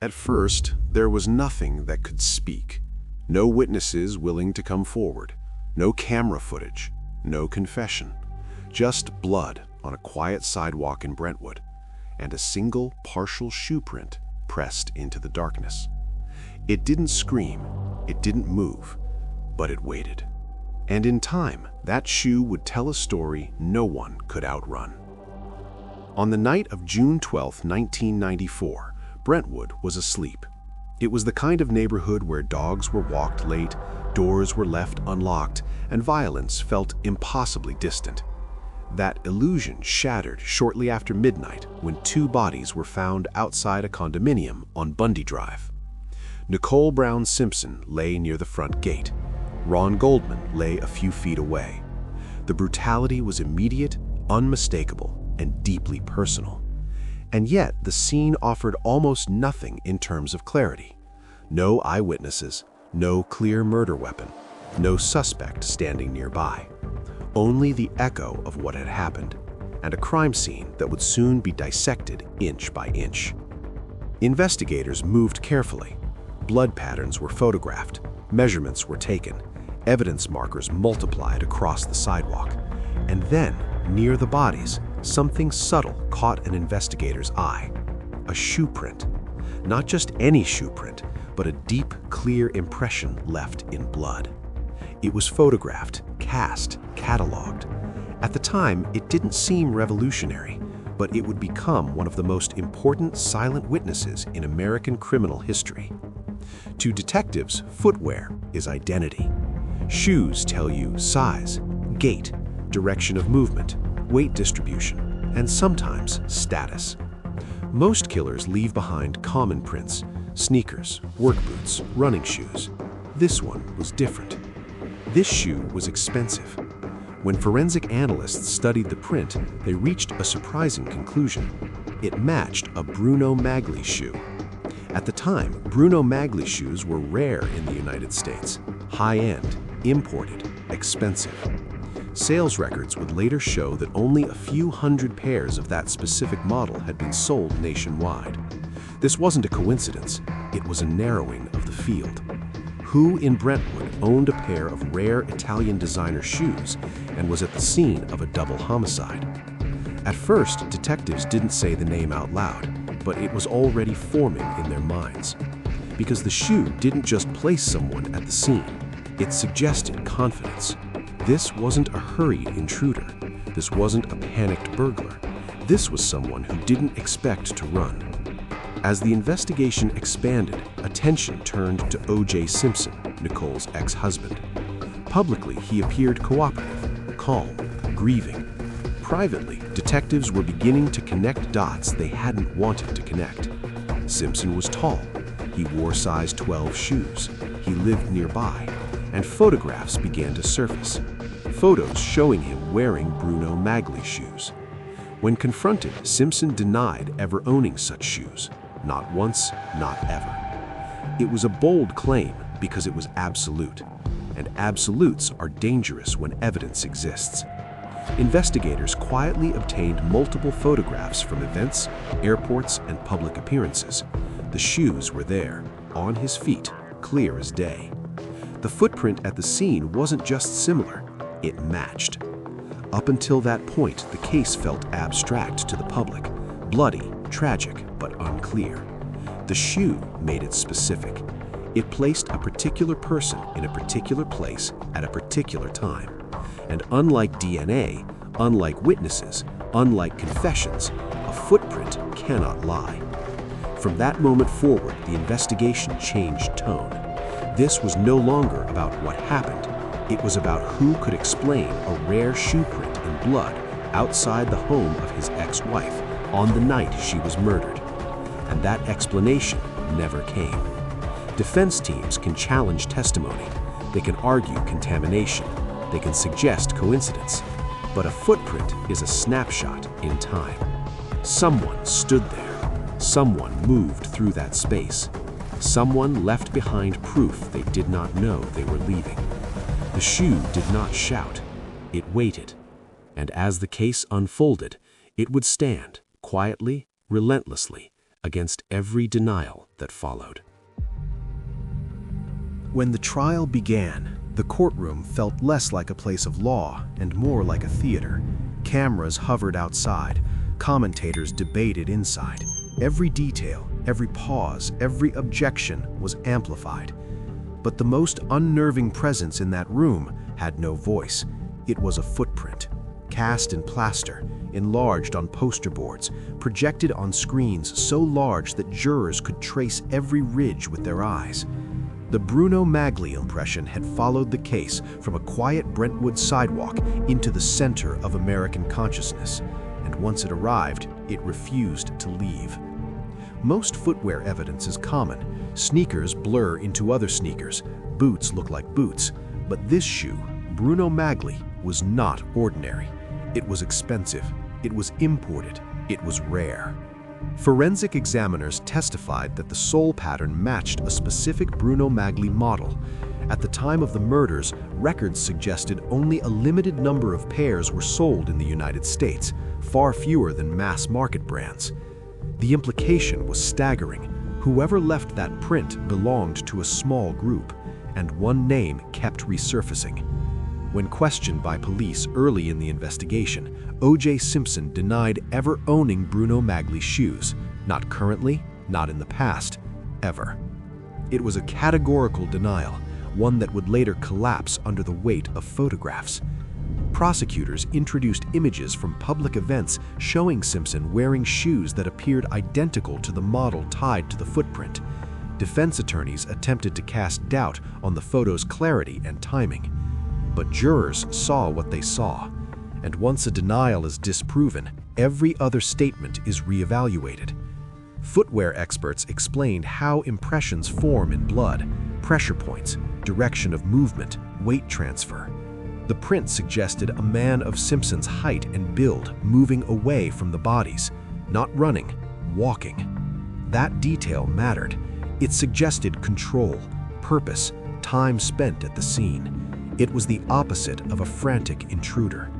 At first, there was nothing that could speak. No witnesses willing to come forward. No camera footage. No confession. Just blood on a quiet sidewalk in Brentwood, and a single partial shoe print pressed into the darkness. It didn't scream, it didn't move, but it waited. And in time, that shoe would tell a story no one could outrun. On the night of June 12, 1994, Brentwood was asleep. It was the kind of neighborhood where dogs were walked late, doors were left unlocked, and violence felt impossibly distant. That illusion shattered shortly after midnight when two bodies were found outside a condominium on Bundy Drive. Nicole Brown Simpson lay near the front gate. Ron Goldman lay a few feet away. The brutality was immediate, unmistakable, and deeply personal. And yet, the scene offered almost nothing in terms of clarity. No eyewitnesses, no clear murder weapon, no suspect standing nearby. Only the echo of what had happened, and a crime scene that would soon be dissected inch by inch. Investigators moved carefully. Blood patterns were photographed, measurements were taken, evidence markers multiplied across the sidewalk. And then, near the bodies, something subtle caught an investigator's eye. A shoe print. Not just any shoe print, but a deep, clear impression left in blood. It was photographed, cast, cataloged. At the time, it didn't seem revolutionary, but it would become one of the most important silent witnesses in American criminal history. To detectives, footwear is identity. Shoes tell you size, gait, direction of movement, weight distribution, and sometimes status. Most killers leave behind common prints: sneakers, work boots, running shoes. This one was different. This shoe was expensive. When forensic analysts studied the print, they reached a surprising conclusion. It matched a Bruno Magli shoe. At the time, Bruno Magli shoes were rare in the United States. High-end, imported, expensive. Sales records would later show that only a few hundred pairs of that specific model had been sold nationwide. This wasn't a coincidence, it was a narrowing of the field. Who in Brentwood owned a pair of rare Italian designer shoes and was at the scene of a double homicide? At first, detectives didn't say the name out loud, but it was already forming in their minds. Because the shoe didn't just place someone at the scene, it suggested confidence. This wasn't a hurried intruder. This wasn't a panicked burglar. This was someone who didn't expect to run. As the investigation expanded, attention turned to O.J. Simpson, Nicole's ex-husband. Publicly, he appeared cooperative, calm, grieving. Privately, detectives were beginning to connect dots they hadn't wanted to connect. Simpson was tall. He wore size 12 shoes. He lived nearby. And photographs began to surface. Photos showing him wearing Bruno Magli shoes. When confronted, Simpson denied ever owning such shoes. Not once, not ever. It was a bold claim because it was absolute. And absolutes are dangerous when evidence exists. Investigators quietly obtained multiple photographs from events, airports, and public appearances. The shoes were there, on his feet, clear as day. The footprint at the scene wasn't just similar, it matched. Up until that point, the case felt abstract to the public, bloody, tragic, but unclear. The shoe made it specific. It placed a particular person in a particular place at a particular time. And unlike DNA, unlike witnesses, unlike confessions, a footprint cannot lie. From that moment forward, the investigation changed tone. This was no longer about what happened. It was about who could explain a rare shoe print in blood outside the home of his ex-wife on the night she was murdered. And that explanation never came. Defense teams can challenge testimony. They can argue contamination. They can suggest coincidence. But a footprint is a snapshot in time. Someone stood there. Someone moved through that space. Someone left behind proof they did not know they were leaving. The shoe did not shout. It waited. And as the case unfolded, it would stand, quietly, relentlessly, against every denial that followed. When the trial began, the courtroom felt less like a place of law and more like a theater. Cameras hovered outside, commentators debated inside. Every detail, every pause, every objection was amplified. But the most unnerving presence in that room had no voice. It was a footprint, cast in plaster, enlarged on poster boards, projected on screens so large that jurors could trace every ridge with their eyes. The Bruno Magli impression had followed the case from a quiet Brentwood sidewalk into the center of American consciousness, and once it arrived, it refused to leave. Most footwear evidence is common. Sneakers blur into other sneakers, boots look like boots, but this shoe, Bruno Magli, was not ordinary. It was expensive, it was imported, it was rare. Forensic examiners testified that the sole pattern matched a specific Bruno Magli model. At the time of the murders, records suggested only a limited number of pairs were sold in the United States, far fewer than mass-market brands. The implication was staggering. Whoever left that print belonged to a small group, and one name kept resurfacing. When questioned by police early in the investigation, O.J. Simpson denied ever owning Bruno Magli's shoes. Not currently, not in the past, ever. It was a categorical denial, one that would later collapse under the weight of photographs. Prosecutors introduced images from public events showing Simpson wearing shoes that appeared identical to the model tied to the footprint. Defense attorneys attempted to cast doubt on the photo's clarity and timing. But jurors saw what they saw, and once a denial is disproven, every other statement is reevaluated. Footwear experts explained how impressions form in blood, pressure points, direction of movement, weight transfer. The print suggested a man of Simpson's height and build moving away from the bodies, not running, walking. That detail mattered. It suggested control, purpose, time spent at the scene. It was the opposite of a frantic intruder.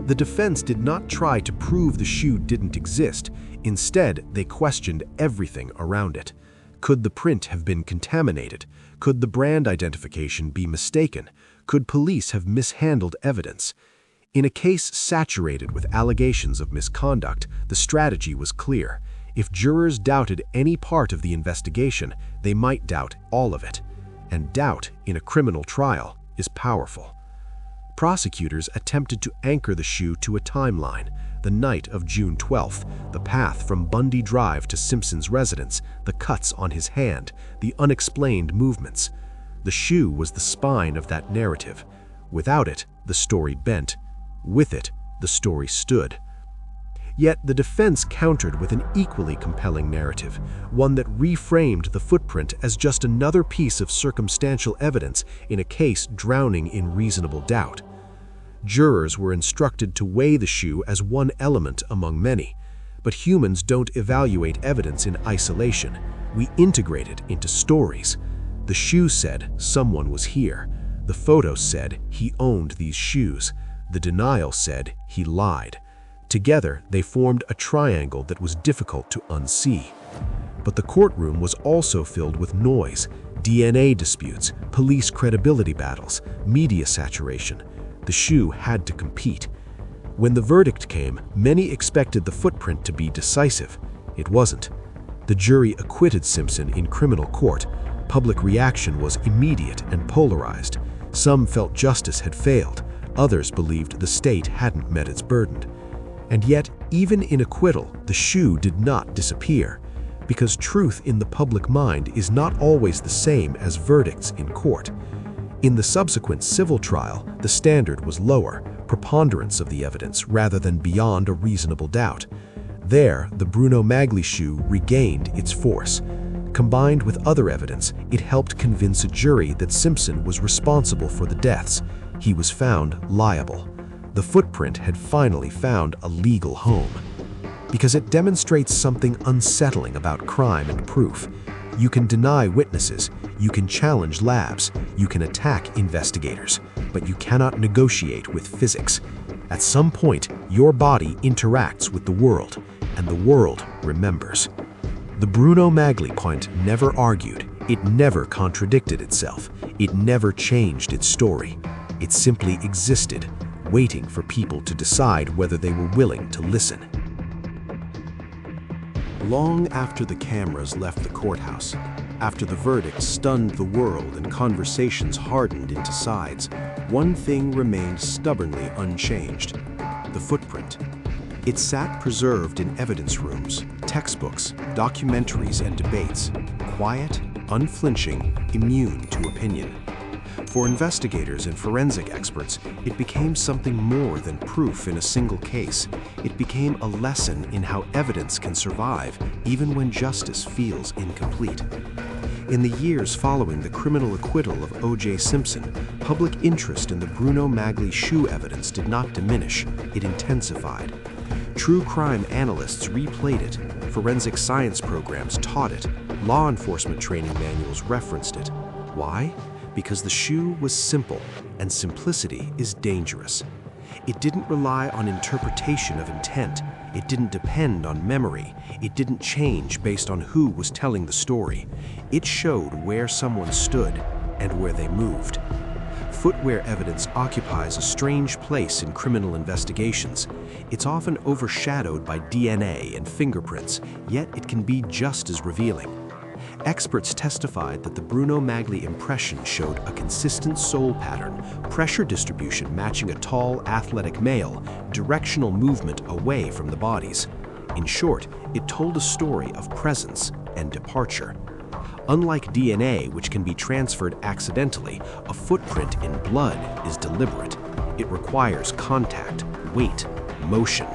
The defense did not try to prove the shoe didn't exist. Instead, they questioned everything around it. Could the print have been contaminated? Could the brand identification be mistaken? Could police have mishandled evidence? In a case saturated with allegations of misconduct, the strategy was clear. If jurors doubted any part of the investigation, they might doubt all of it. And doubt in a criminal trial is powerful. Prosecutors attempted to anchor the shoe to a timeline, the night of June 12th, the path from Bundy Drive to Simpson's residence, the cuts on his hand, the unexplained movements. The shoe was the spine of that narrative. Without it, the story bent. With it, the story stood. Yet the defense countered with an equally compelling narrative, one that reframed the footprint as just another piece of circumstantial evidence in a case drowning in reasonable doubt. Jurors were instructed to weigh the shoe as one element among many, but humans don't evaluate evidence in isolation. We integrate it into stories. The shoe said someone was here. The photo said he owned these shoes. The denial said he lied. Together, they formed a triangle that was difficult to unsee. But the courtroom was also filled with noise, DNA disputes, police credibility battles, media saturation. The shoe had to compete. When the verdict came, many expected the footprint to be decisive. It wasn't. The jury acquitted Simpson in criminal court. Public reaction was immediate and polarized. Some felt justice had failed. Others believed the state hadn't met its burden. And yet, even in acquittal, the shoe did not disappear, because truth in the public mind is not always the same as verdicts in court. In the subsequent civil trial, the standard was lower, preponderance of the evidence rather than beyond a reasonable doubt. There, the Bruno Magli shoe regained its force. Combined with other evidence, it helped convince a jury that Simpson was responsible for the deaths. He was found liable. The footprint had finally found a legal home. Because it demonstrates something unsettling about crime and proof. You can deny witnesses, you can challenge labs, you can attack investigators, but you cannot negotiate with physics. At some point, your body interacts with the world, and the world remembers. The Bruno Magli point never argued, it never contradicted itself, it never changed its story. It simply existed, waiting for people to decide whether they were willing to listen. Long after the cameras left the courthouse, after the verdict stunned the world and conversations hardened into sides, one thing remained stubbornly unchanged: the footprint. It sat preserved in evidence rooms, textbooks, documentaries, and debates, quiet, unflinching, immune to opinion. For investigators and forensic experts, it became something more than proof in a single case. It became a lesson in how evidence can survive even when justice feels incomplete. In the years following the criminal acquittal of O.J. Simpson, public interest in the Bruno Magli shoe evidence did not diminish, it intensified. True crime analysts replayed it, forensic science programs taught it, law enforcement training manuals referenced it. Why? Because the shoe was simple, and simplicity is dangerous. It didn't rely on interpretation of intent, it didn't depend on memory, it didn't change based on who was telling the story. It showed where someone stood and where they moved. Footwear evidence occupies a strange place in criminal investigations. It's often overshadowed by DNA and fingerprints, yet it can be just as revealing. Experts testified that the Bruno Magli impression showed a consistent sole pattern, pressure distribution matching a tall, athletic male, directional movement away from the bodies. In short, it told a story of presence and departure. Unlike DNA, which can be transferred accidentally, a footprint in blood is deliberate. It requires contact, weight, motion.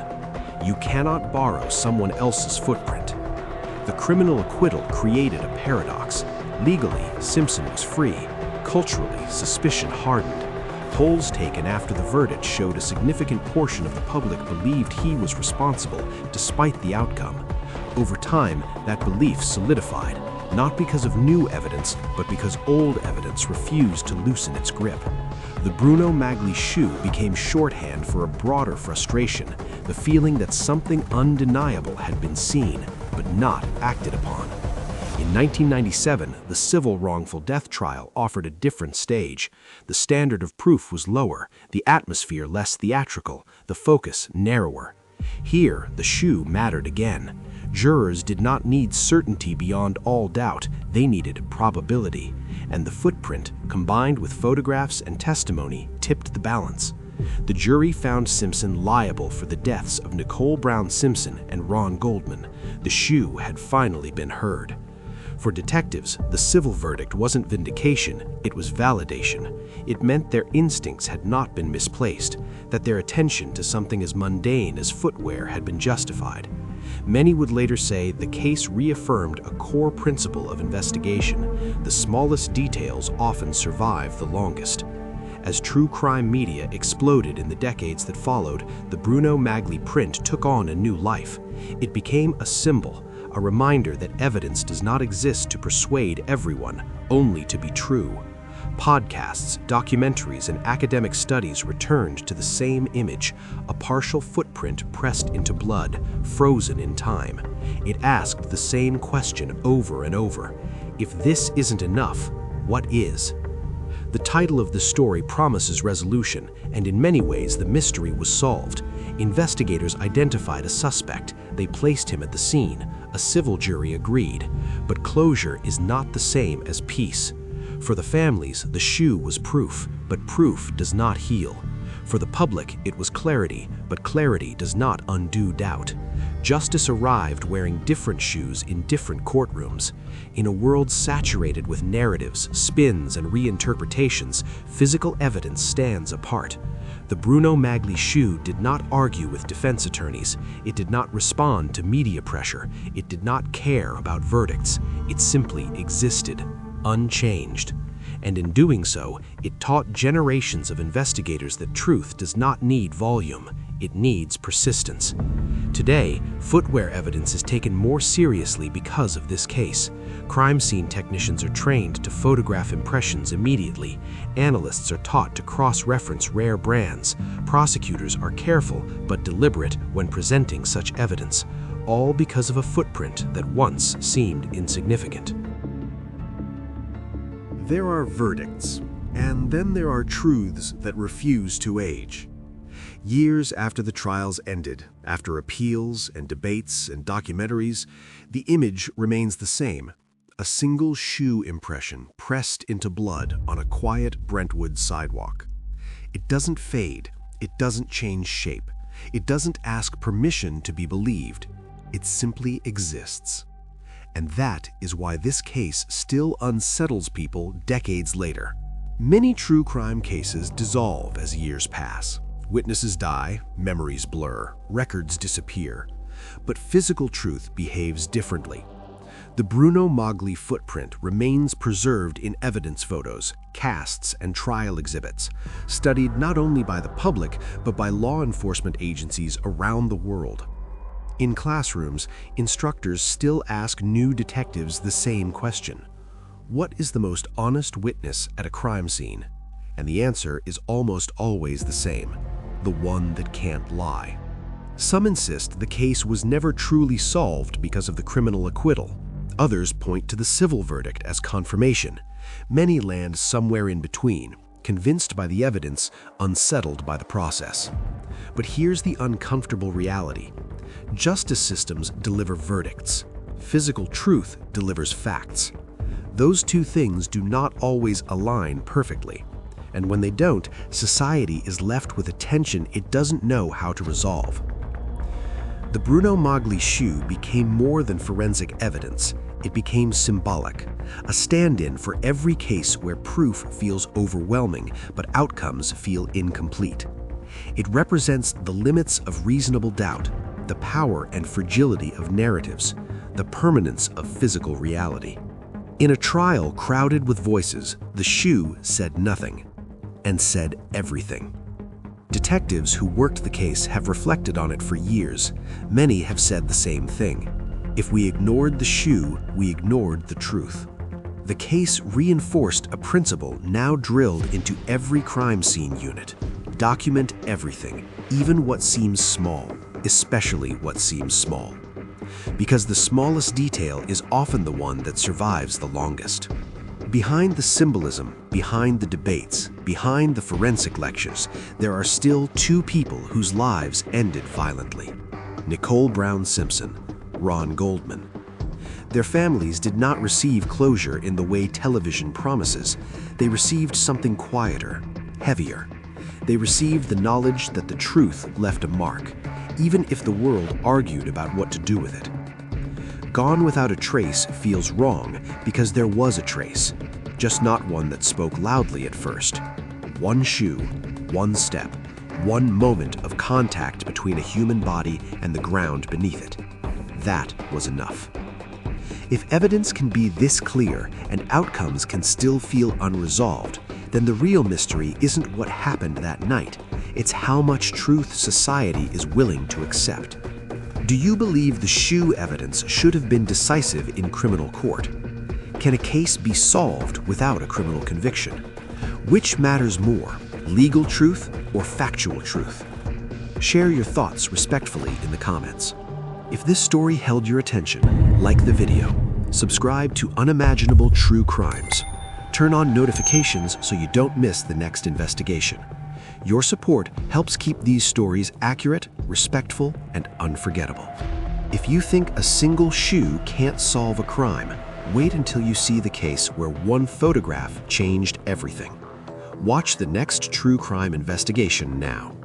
You cannot borrow someone else's footprint. The criminal acquittal created a paradox. Legally, Simpson was free. Culturally, suspicion hardened. Polls taken after the verdict showed a significant portion of the public believed he was responsible, despite the outcome. Over time, that belief solidified, not because of new evidence, but because old evidence refused to loosen its grip. The Bruno Magli shoe became shorthand for a broader frustration, the feeling that something undeniable had been seen, but not acted upon. In 1997, the civil wrongful death trial offered a different stage. The standard of proof was lower, the atmosphere less theatrical, the focus narrower. Here, the shoe mattered again. Jurors did not need certainty beyond all doubt, they needed probability. And the footprint, combined with photographs and testimony, tipped the balance. The jury found Simpson liable for the deaths of Nicole Brown Simpson and Ron Goldman. The shoe had finally been heard. For detectives, the civil verdict wasn't vindication, it was validation. It meant their instincts had not been misplaced, that their attention to something as mundane as footwear had been justified. Many would later say the case reaffirmed a core principle of investigation: the smallest details often survive the longest. As true crime media exploded in the decades that followed, the Bruno Magli print took on a new life. It became a symbol, a reminder that evidence does not exist to persuade everyone, only to be true. Podcasts, documentaries, and academic studies returned to the same image, a partial footprint pressed into blood, frozen in time. It asked the same question over and over: if this isn't enough, what is? The title of the story promises resolution, and in many ways the mystery was solved. Investigators identified a suspect. They placed him at the scene. A civil jury agreed. But closure is not the same as peace. For the families, the shoe was proof, but proof does not heal. For the public, it was clarity, but clarity does not undo doubt. Justice arrived wearing different shoes in different courtrooms. In a world saturated with narratives, spins, and reinterpretations, physical evidence stands apart. The Bruno Magli shoe did not argue with defense attorneys. It did not respond to media pressure. It did not care about verdicts. It simply existed, unchanged. And in doing so, it taught generations of investigators that truth does not need volume, it needs persistence. Today, footwear evidence is taken more seriously because of this case. Crime scene technicians are trained to photograph impressions immediately. Analysts are taught to cross-reference rare brands. Prosecutors are careful but deliberate when presenting such evidence. all because of a footprint that once seemed insignificant. There are verdicts, and then there are truths that refuse to age. Years after the trials ended, after appeals and debates and documentaries, the image remains the same. A single shoe impression pressed into blood on a quiet Brentwood sidewalk. It doesn't fade. It doesn't change shape. It doesn't ask permission to be believed. It simply exists. And that is why this case still unsettles people decades later. Many true crime cases dissolve as years pass. Witnesses die, memories blur, records disappear. But physical truth behaves differently. The Bruno Magli footprint remains preserved in evidence photos, casts, and trial exhibits, studied not only by the public, but by law enforcement agencies around the world. In classrooms, instructors still ask new detectives the same question. What is the most honest witness at a crime scene? And the answer is almost always the same: the one that can't lie. Some insist the case was never truly solved because of the criminal acquittal. Others point to the civil verdict as confirmation. Many land somewhere in between, convinced by the evidence, unsettled by the process. But here's the uncomfortable reality. Justice systems deliver verdicts. Physical truth delivers facts. Those two things do not always align perfectly. And when they don't, society is left with a tension it doesn't know how to resolve. The Bruno Magli shoe became more than forensic evidence. It became symbolic, a stand-in for every case where proof feels overwhelming but outcomes feel incomplete. It represents the limits of reasonable doubt, the power and fragility of narratives, the permanence of physical reality. In a trial crowded with voices, the shoe said nothing, and said everything. Detectives who worked the case have reflected on it for years. Many have said the same thing. If we ignored the shoe, we ignored the truth. The case reinforced a principle now drilled into every crime scene unit. Document everything, even what seems small, especially what seems small. Because the smallest detail is often the one that survives the longest. Behind the symbolism, behind the debates, behind the forensic lectures, there are still two people whose lives ended violently: Nicole Brown Simpson, Ron Goldman. Their families did not receive closure in the way television promises. They received something quieter, heavier. They received the knowledge that the truth left a mark, even if the world argued about what to do with it. Gone without a trace feels wrong because there was a trace, just not one that spoke loudly at first. One shoe, one step, one moment of contact between a human body and the ground beneath it. That was enough. If evidence can be this clear and outcomes can still feel unresolved, then the real mystery isn't what happened that night. It's how much truth society is willing to accept. Do you believe the shoe evidence should have been decisive in criminal court? Can a case be solved without a criminal conviction? Which matters more, legal truth or factual truth? Share your thoughts respectfully in the comments. If this story held your attention, like the video, subscribe to Unimaginable True Crimes. Turn on notifications so you don't miss the next investigation. Your support helps keep these stories accurate, respectful, and unforgettable. If you think a single shoe can't solve a crime, wait until you see the case where one photograph changed everything. Watch the next true crime investigation now.